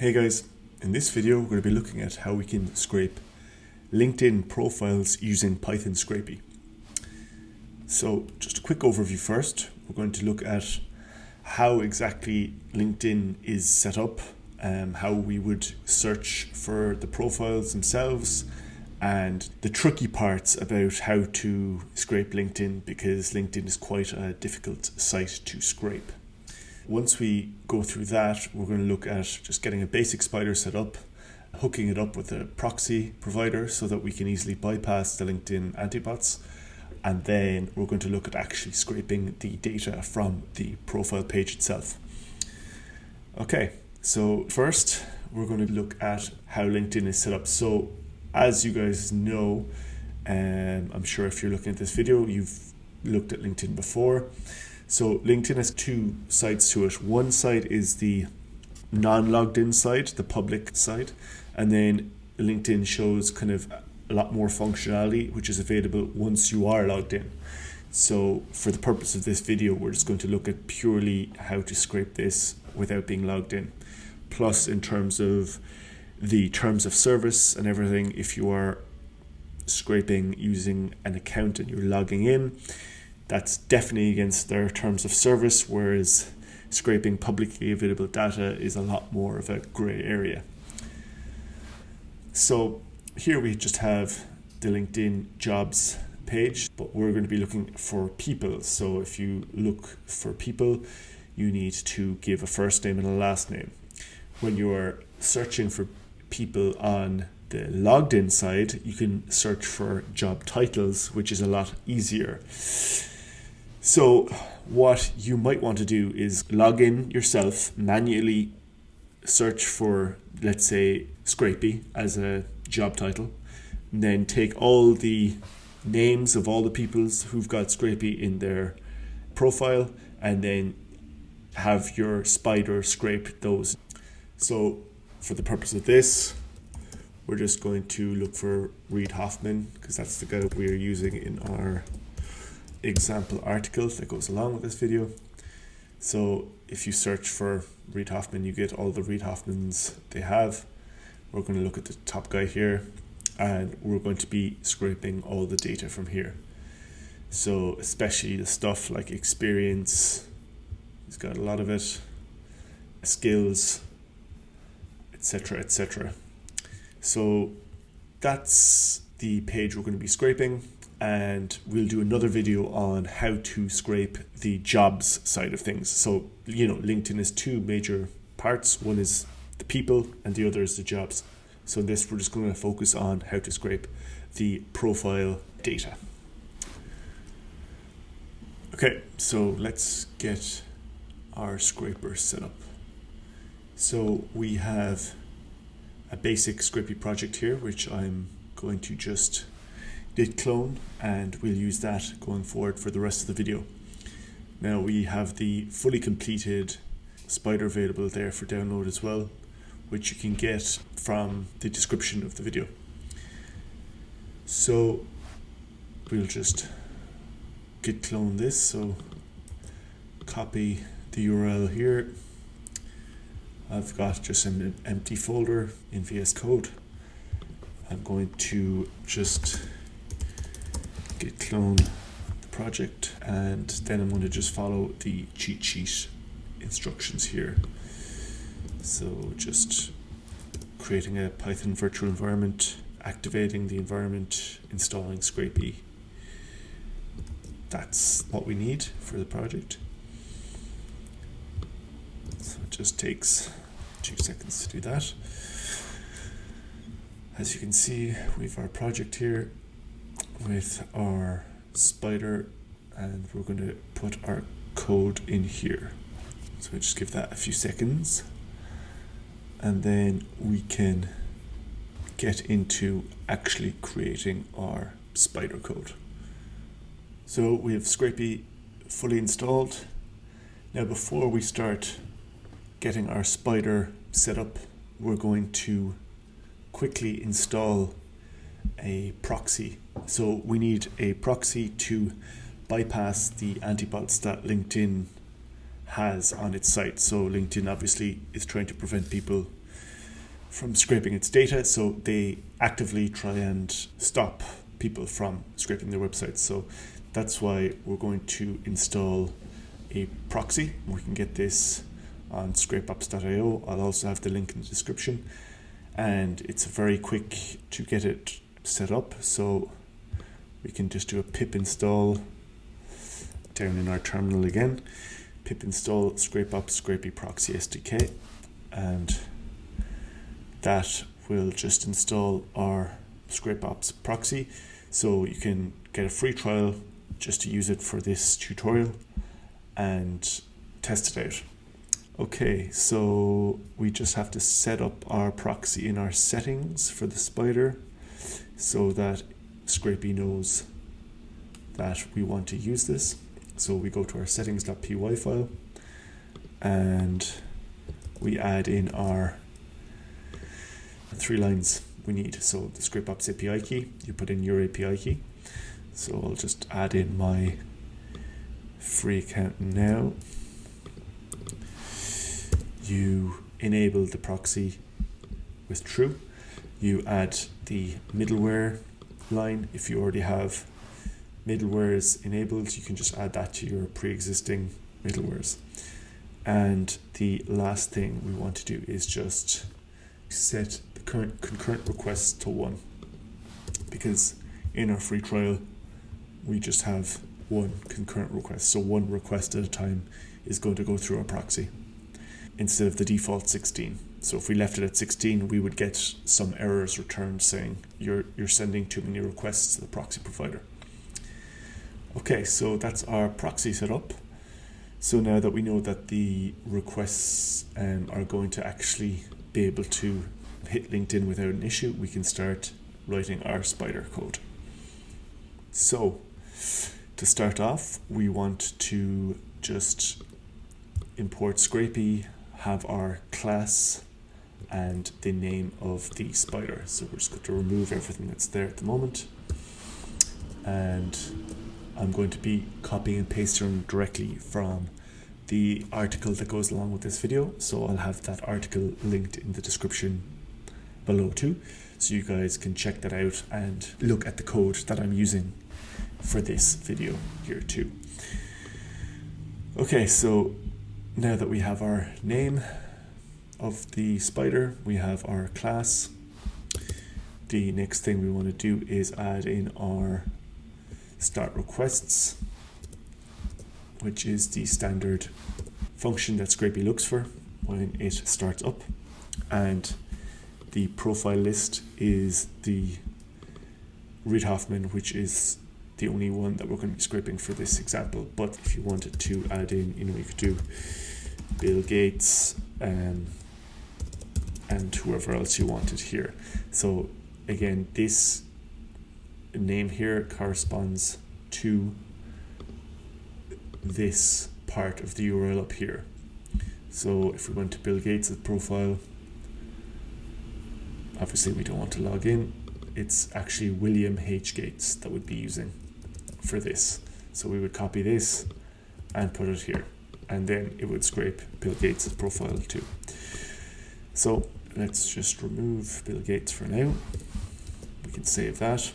Hey guys, in this video we're going to be looking at how we can scrape LinkedIn profiles using Python Scrapy. So just a quick overview first. We're going to look at how exactly LinkedIn is set up, how we would search for the profiles themselves, and the tricky parts about how to scrape LinkedIn, because LinkedIn is quite a difficult site to scrape. Once we go through that, we're going to look at just getting a basic spider set up, hooking it up with a proxy provider so that we can easily bypass the LinkedIn antibots, and then we're going to look at actually scraping the data from the profile page itself. Okay, so first we're going to look at how LinkedIn is set up. So as you guys know, I'm sure if you're looking at this video, you've looked at LinkedIn before. So LinkedIn has two sides to it. One side is the non-logged in side, the public side, and then LinkedIn shows kind of a lot more functionality which is available once you are logged in. So for the purpose of this video, we're just going to look at purely how to scrape this without being logged in. Plus, in terms of the terms of service and everything, if you are scraping using an account and you're logging in, that's definitely against their terms of service, whereas scraping publicly available data is a lot more of a grey area. So here we just have the LinkedIn jobs page, but we're going to be looking for people. So if you look for people, you need to give a first name and a last name. When you are searching for people on the logged in side, you can search for job titles, which is a lot easier. So what you might want to do is log in yourself, manually search for, let's say, Scrapy as a job title, and then take all the names of all the people who've got Scrapy in their profile, and then have your spider scrape those. So for the purpose of this, we're just going to look for Reid Hoffman, because that's the guy that we're using in our example article that goes along with this video. So if you search for Reid Hoffman, you get all the Reid Hoffmans they have. We're going to look at the top guy here, and we're going to be scraping all the data from here. So especially the stuff like experience, he's got a lot of it, skills, etc., etc. So that's the page we're going to be scraping, and we'll do another video on how to scrape the jobs side of things. So, LinkedIn has two major parts. One is the people and the other is the jobs. So in this, we're just going to focus on how to scrape the profile data. Okay, so let's get our scraper set up. So we have a basic Scrapy project here, which I'm going to just git clone, and we'll use that going forward for the rest of the video. Now we have the fully completed spider available there for download as well, which you can get from the description of the video. So we'll just git clone this, so copy the URL here. I've got just an empty folder in VS Code. I'm going to just git clone the project, and then I'm going to just follow the cheat sheet instructions here. So just creating a Python virtual environment, activating the environment, installing Scrapy. That's what we need for the project. So it just takes 2 seconds to do that. As you can see, we have our project here with our spider, and we're going to put our code in here. So we just give that a few seconds, and then we can get into actually creating our spider code. So we have Scrapy fully installed. Now before we start getting our spider set up, we're going to quickly install a proxy. So we need a proxy to bypass the antibots that LinkedIn has on its site. So LinkedIn obviously is trying to prevent people from scraping its data. So they actively try and stop people from scraping their websites. So that's why we're going to install a proxy. We can get this on scrapeops.io. I'll also have the link in the description, and it's very quick to get it set up. So we can just do a pip install down in our terminal again, pip install scrapeops Scrapy proxy SDK, and that will just install our scrapeops proxy. So you can get a free trial just to use it for this tutorial and test it out. Okay, so we just have to set up our proxy in our settings for the spider so that Scrapy knows that we want to use this. So we go to our settings.py file and we add in our 3 lines we need. So the scrapeops API key, you put in your API key. So I'll just add in my free account now. You enable the proxy with true. You add the middleware line. If you already have middlewares enabled, you can just add that to your pre-existing middlewares. And the last thing we want to do is just set the current concurrent requests to 1, because in our free trial we just have 1 concurrent request, so 1 request at a time is going to go through our proxy instead of the default 16. So if we left it at 16, we would get some errors returned saying you're sending too many requests to the proxy provider. Okay, so that's our proxy set up. So now that we know that the requests are going to actually be able to hit LinkedIn without an issue, we can start writing our spider code. So to start off, we want to just import Scrapy, have our class and the name of the spider. So we're just going to remove everything that's there at the moment. And I'm going to be copying and pasting directly from the article that goes along with this video. So I'll have that article linked in the description below too, so you guys can check that out and look at the code that I'm using for this video here too. Okay, so now that we have our name of the spider, we have our class, the next thing we want to do is add in our start requests, which is the standard function that Scrapy looks for when it starts up. And the profile list is the Reid Hoffman, which is the only one that we're going to be scraping for this example. But if you wanted to add in, you could do Bill Gates and whoever else you wanted here. So again, this name here corresponds to this part of the URL up here. So if we went to Bill Gates' profile, obviously we don't want to log in. It's actually William H. Gates that would be using for this. So we would copy this and put it here, and then it would scrape Bill Gates' profile too. So let's just remove Bill Gates for now. We can save that,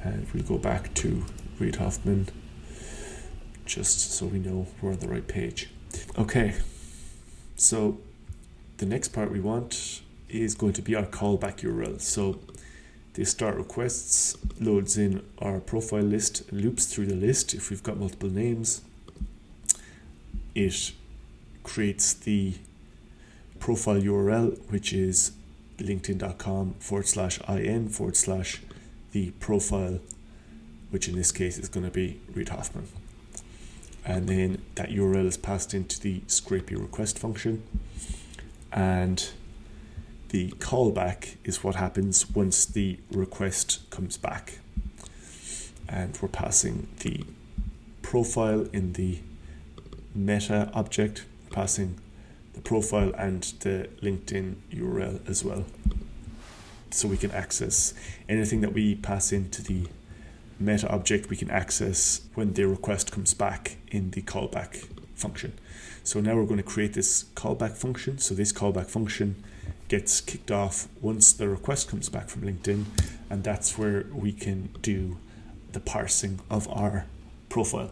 and we'll go back to Reid Hoffman just so we know we're on the right page. Okay, so the next part we want is going to be our callback URL. So the start requests loads in our profile list, loops through the list. If we've got multiple names, it creates the profile URL, which is linkedin.com/in/ the profile, which in this case is going to be Reid Hoffman. And then that URL is passed into the Scrapy request function, and the callback is what happens once the request comes back. And we're passing the profile in the meta object, passing the profile and the LinkedIn URL as well. So we can access anything that we pass into the meta object, we can access when the request comes back in the callback function. So now we're going to create this callback function. So this callback function gets kicked off once the request comes back from LinkedIn, and that's where we can do the parsing of our profile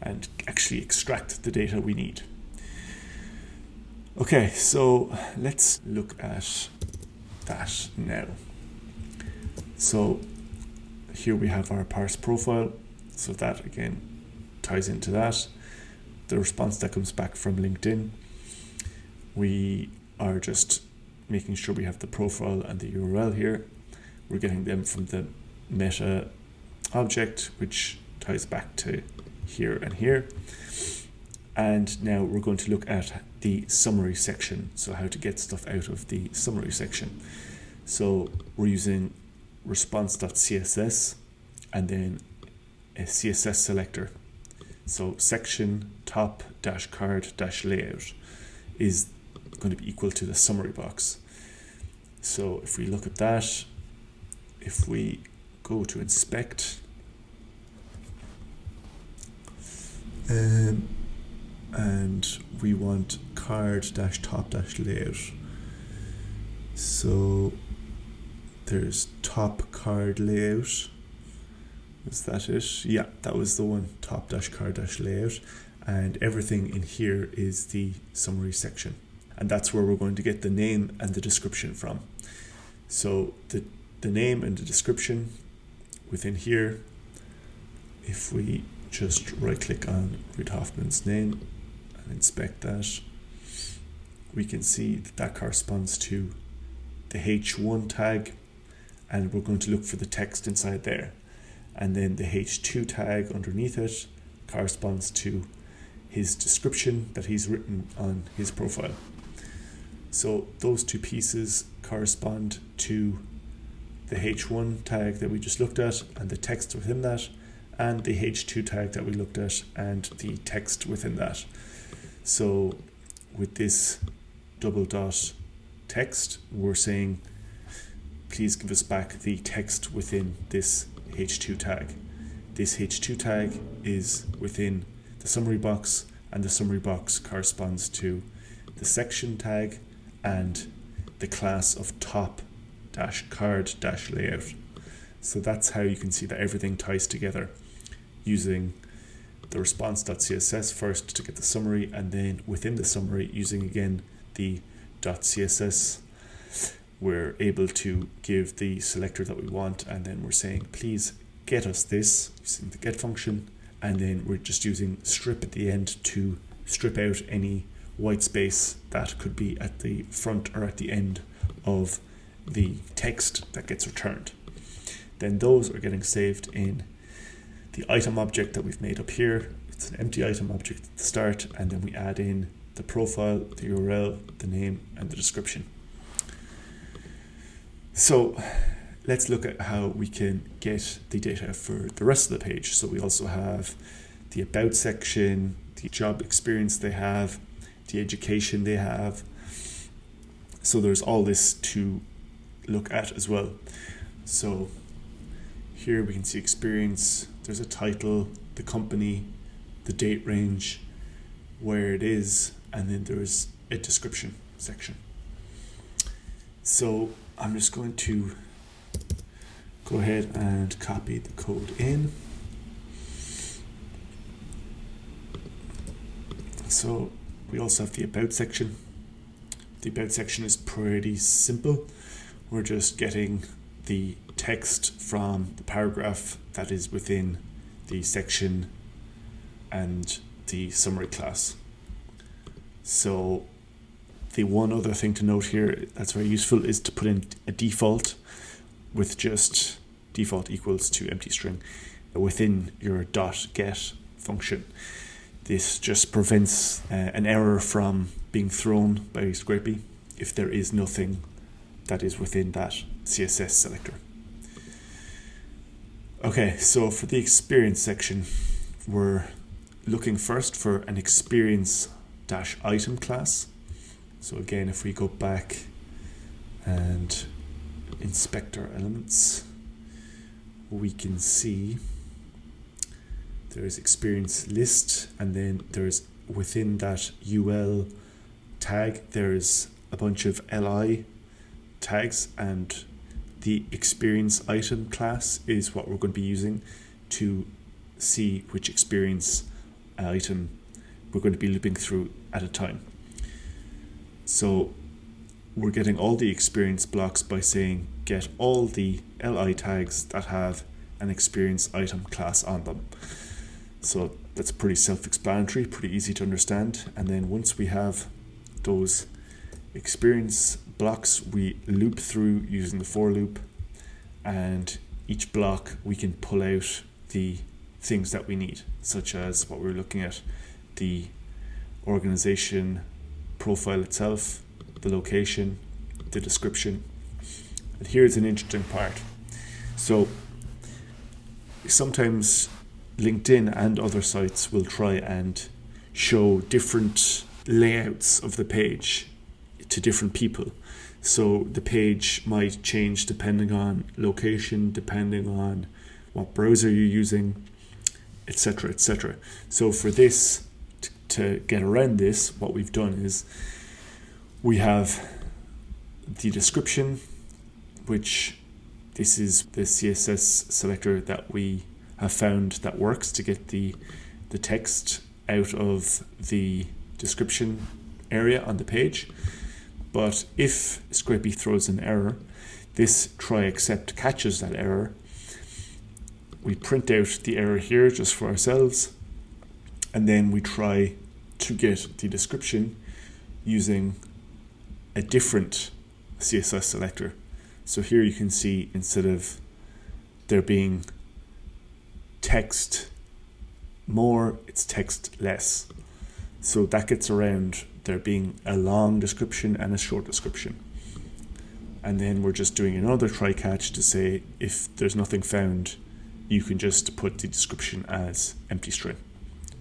and actually extract the data we need. Okay, so let's look at that now. So here we have our parse profile. So that again ties into that. The response that comes back from LinkedIn, we are just making sure we have the profile and the URL here. We're getting them from the meta object, which ties back to here and here. And now we're going to look at the summary section. So how to get stuff out of the summary section. So we're using response.css and then a CSS selector. So section top dash card dash layout is going to be equal to the summary box. So if we look at that, if we go to inspect, and we want card dash top dash layout. So there's top card layout. Was that it? Yeah, that was the one, top dash card dash layout. And everything in here is the summary section. And that's where we're going to get the name and the description from. So the name and the description within here, if we just right click on Reid Hoffman's name and inspect that, we can see that that corresponds to the H1 tag, and we're going to look for the text inside there. And then the H2 tag underneath it corresponds to his description that he's written on his profile. So those two pieces correspond to the H1 tag that we just looked at and the text within that, and the H2 tag that we looked at and the text within that. So with this double dot text, we're saying, please give us back the text within this H2 tag. This H2 tag is within the summary box, and the summary box corresponds to the section tag and the class of top dash card dash layout. So that's how you can see that everything ties together, using the response.css first to get the summary, and then within the summary using again the .css, we're able to give the selector that we want, and then we're saying please get us this using the get function, and then we're just using strip at the end to strip out any white space that could be at the front or at the end of the text that gets returned. Then those are getting saved in the item object that we've made up here. It's an empty item object at the start, and then we add in the profile, the URL, the name, and the description. So let's look at how we can get the data for the rest of the page. So we also have the about section, the job experience they have, the education they have. So there's all this to look at as well. So here we can see experience, there's a title, the company, the date range, where it is, and then there's a description section. So I'm just going to go ahead and copy the code in. So we also have the about section. The about section is pretty simple. We're just getting the text from the paragraph that is within the section and the summary class. So the one other thing to note here that's very useful is to put in a default with just default equals to empty string within your .get function. This just prevents an error from being thrown by Scrapy if there is nothing that is within that CSS selector. Okay, so for the experience section, we're looking first for an experience-item class. So again, if we go back and inspect our elements, we can see there's experience list, and then there's within that UL tag, there's a bunch of li tags, and the experience item class is what we're going to be using to see which experience item we're going to be looping through at a time. So we're getting all the experience blocks by saying get all the li tags that have an experience item class on them. So that's pretty self-explanatory, pretty easy to understand. And then once we have those experience blocks, we loop through using the for loop, and each block we can pull out the things that we need, such as what we're looking at, the organization profile itself, the location, the description. And here's an interesting part. So sometimes LinkedIn and other sites will try and show different layouts of the page to different people. So the page might change depending on location, depending on what browser you're using, etc., etc. So for this, to get around this, what we've done is we have the description, which this is the CSS selector that we have found that works to get the text out of the description area on the page. But if Scrapy throws an error, this try except catches that error. We print out the error here just for ourselves, and then we try to get the description using a different CSS selector. So here you can see, instead of there being text more, it's text less. So that gets around there being a long description and a short description. And then we're just doing another try catch to say if there's nothing found, you can just put the description as empty string.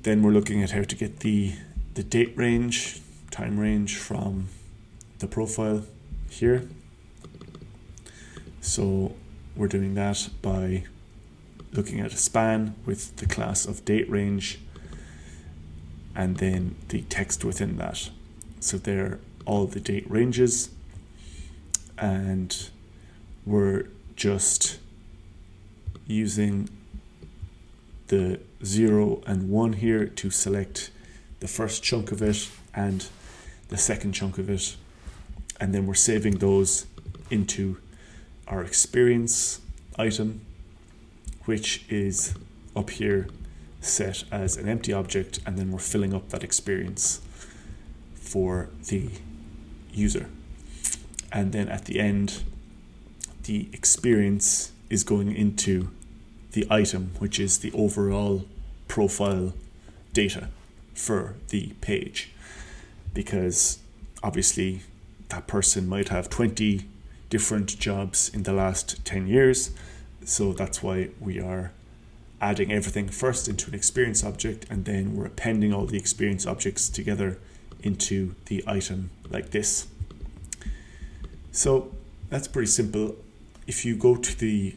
Then we're looking at how to get the date range, time range from the profile here. So we're doing that by looking at a span with the class of date range and then the text within that. So they're all the date ranges, and we're just using the 0 and 1 here to select the first chunk of it and the second chunk of it, and then we're saving those into our experience item, which is up here set as an empty object, and then we're filling up that experience for the user. And then at the end, the experience is going into the item, which is the overall profile data for the page, because obviously that person might have 20 different jobs in the last 10 years. So that's why we are adding everything first into an experience object, and then we're appending all the experience objects together into the item like this. So that's pretty simple. If you go to the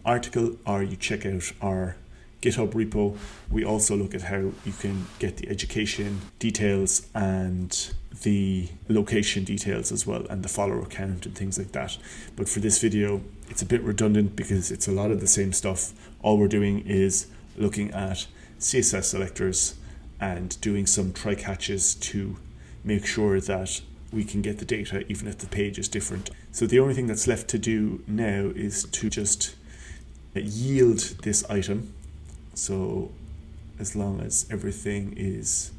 article or you check out our GitHub repo, we also look at how you can get the education details and the location details as well, and the follower count and things like that. But for this video, it's a bit redundant because it's a lot of the same stuff. All we're doing is looking at CSS selectors and doing some try catches to make sure that we can get the data even if the page is different. So the only thing that's left to do now is to just yield this item. So as long as everything is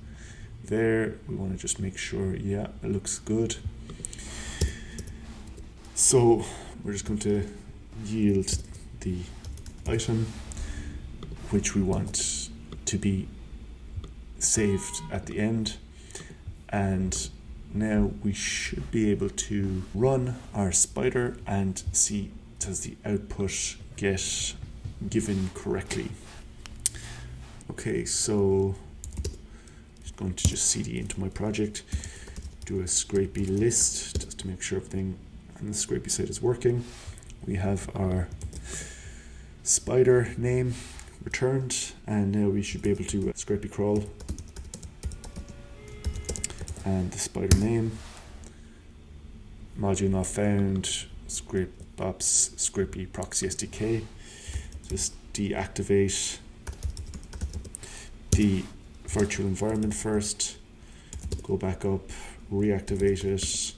there, we want to just make sure, yeah, it looks good. So we're just going to yield the item, which we want to be saved at the end. And now we should be able to run our spider and see, does the output get given correctly. Okay, so I'm going to just cd into my project, do a Scrapy list just to make sure everything on the Scrapy site is working. We have our spider name returned, and now we should be able to Scrapy crawl and the spider name, module not found, scrape ops, Scrapy proxy SDK. Just deactivate the virtual environment first, go back up, reactivate it,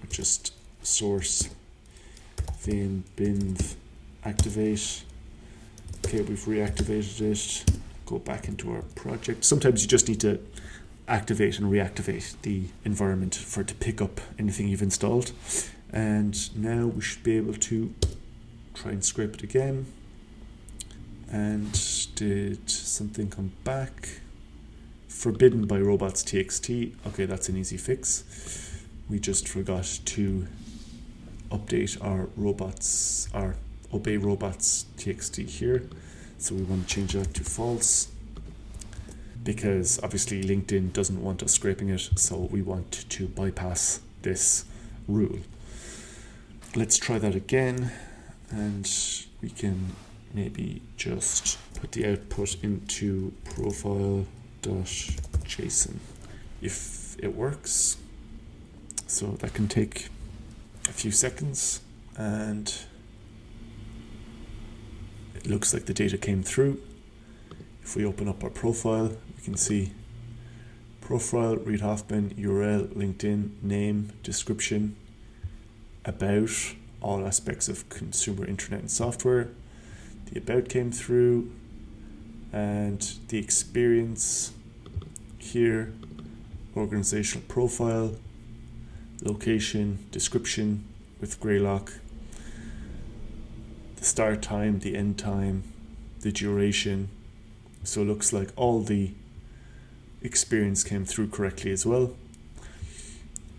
just source bin activate. Okay, we've reactivated it. Go back into our project. Sometimes you just need to activate and reactivate the environment for it to pick up anything you've installed. And now we should be able to try and scrape it again. And did something come back? Forbidden by robots.txt. Okay, that's an easy fix. We just forgot to update our obey robots.txt here. So we want to change that to false, because obviously LinkedIn doesn't want us scraping it, so we want to bypass this rule. Let's try that again, and we can maybe just put the output into profile.json if it works. So that can take a few seconds, and it looks like the data came through. If we open up our profile, we can see profile, Reid Hoffman, URL, LinkedIn, name, description, about, all aspects of consumer internet and software. The about came through, and the experience here, organizational profile, location, description with Greylock, the start time, the end time, the duration. So it looks like all the experience came through correctly as well.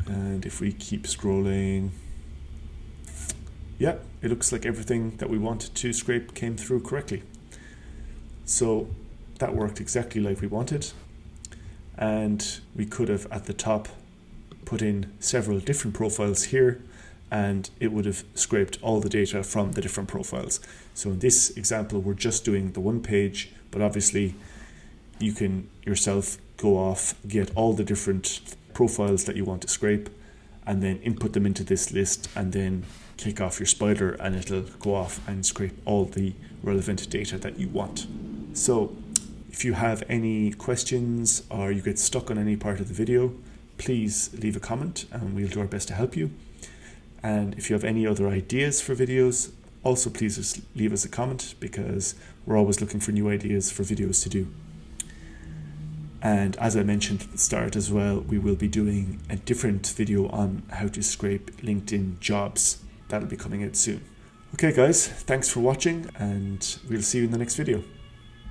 And if we keep scrolling, yeah, it looks like everything that we wanted to scrape came through correctly. So that worked exactly like we wanted. And we could have at the top put in several different profiles here, and it would have scraped all the data from the different profiles. So in this example, we're just doing the one page, but obviously you can yourself go off, get all the different profiles that you want to scrape, and then input them into this list, and then click off your spider and it'll go off and scrape all the relevant data that you want. So if you have any questions or you get stuck on any part of the video, please leave a comment and we'll do our best to help you. And if you have any other ideas for videos, also please just leave us a comment, because we're always looking for new ideas for videos to do. And as I mentioned at the start as well, we will be doing a different video on how to scrape LinkedIn jobs. That'll be coming out soon. Okay guys, thanks for watching, and we'll see you in the next video.